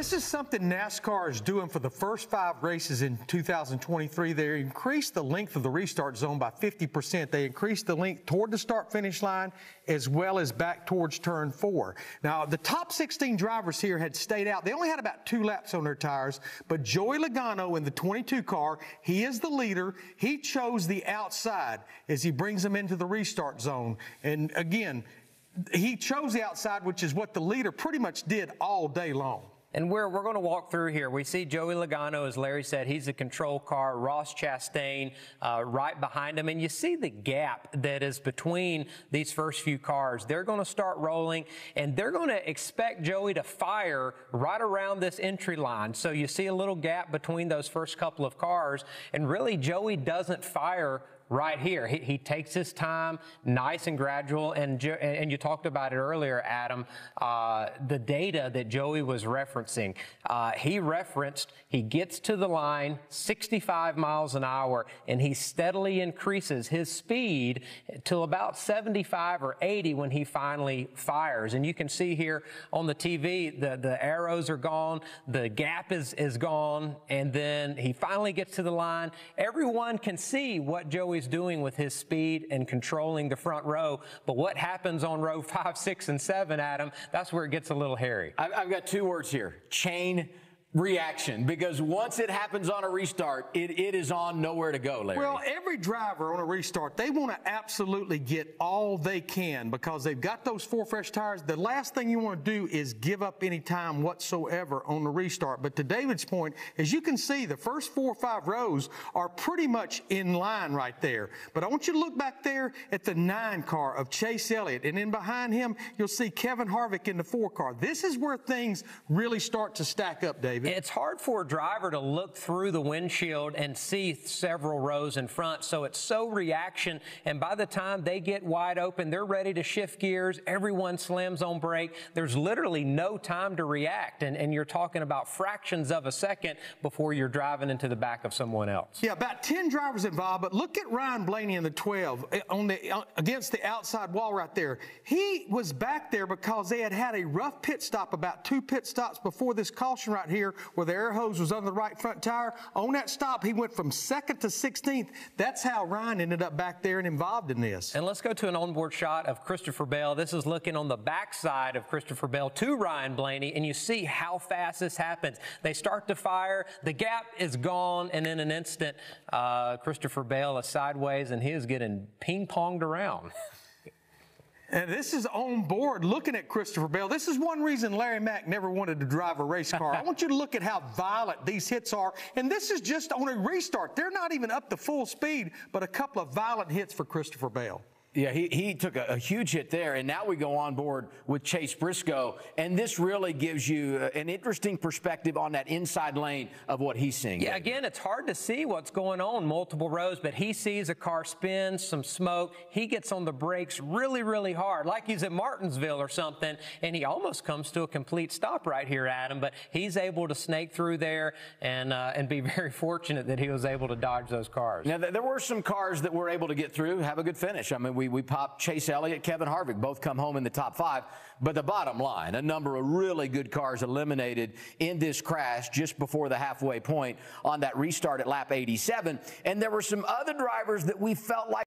this is something NASCAR is doing for the first 5 races in 2023. They increased the length of the restart zone by 50%. They increased the length toward the start-finish line as well as back towards turn 4. Now, the top 16 drivers here had stayed out. They only had about 2 laps on their tires, but Joey Logano in the 22 car, he is the leader. He chose the outside as he brings them into the restart zone. And again, he chose the outside, which is what the leader pretty much did all day long. And we're going to walk through here. We see Joey Logano, as Larry said, he's the control car. Ross Chastain right behind him. And you see the gap that is between these first few cars. They're going to start rolling, and they're going to expect Joey to fire right around this entry line. So you see a little gap between those first couple of cars, and really Joey doesn't fire right here. He takes his time, nice and gradual, and you talked about it earlier, Adam, the data that Joey was referencing. He gets to the line 65 miles an hour, and he steadily increases his speed till about 75 or 80 when he finally fires. And you can see here on the TV, the arrows are gone, the gap is gone, and then he finally gets to the line. Everyone can see what Joey's doing with his speed and controlling the front row. But what happens on row 5, 6, and 7, Adam, that's where it gets a little hairy. I've got 2 words here: chain reaction, because once it happens on a restart, it is on nowhere to go, Larry. Well, every driver on a restart, they want to absolutely get all they can because they've got those 4 fresh tires. The last thing you want to do is give up any time whatsoever on the restart. But to David's point, as you can see, the first 4 or 5 rows are pretty much in line right there. But I want you to look back there at the 9 car of Chase Elliott, and then behind him, you'll see Kevin Harvick in the 4 car. This is where things really start to stack up, David. It's hard for a driver to look through the windshield and see several rows in front, so it's so reaction, and by the time they get wide open, they're ready to shift gears. Everyone slams on brake. There's literally no time to react, and you're talking about fractions of a second before you're driving into the back of someone else. Yeah, about 10 drivers involved, but look at Ryan Blaney in the 12 against the outside wall right there. He was back there because they had a rough pit stop, about 2 pit stops before this caution right here, where the air hose was on the right front tire. On that stop, he went from 2nd to 16th. That's how Ryan ended up back there and involved in this. And let's go to an onboard shot of Christopher Bell. This is looking on the backside of Christopher Bell to Ryan Blaney, and you see how fast this happens. They start to fire, the gap is gone, and in an instant, Christopher Bell is sideways, and he is getting ping-ponged around. And this is on board looking at Christopher Bell. This is one reason Larry Mack never wanted to drive a race car. I want you to look at how violent these hits are. And this is just on a restart. They're not even up to full speed, but a couple of violent hits for Christopher Bell. Yeah, he took a huge hit there, and now we go on board with Chase Briscoe, and this really gives you an interesting perspective on that inside lane of what he's seeing. Yeah, again, it's hard to see what's going on multiple rows, but he sees a car spin, some smoke. He gets on the brakes really, really hard, like he's at Martinsville or something, and he almost comes to a complete stop right here, Adam, but he's able to snake through there and be very fortunate that he was able to dodge those cars. Now, there were some cars that were able to get through, have a good finish. I mean, we popped Chase Elliott, Kevin Harvick, both come home in the top 5. But the bottom line, a number of really good cars eliminated in this crash just before the halfway point on that restart at lap 87. And there were some other drivers that we felt like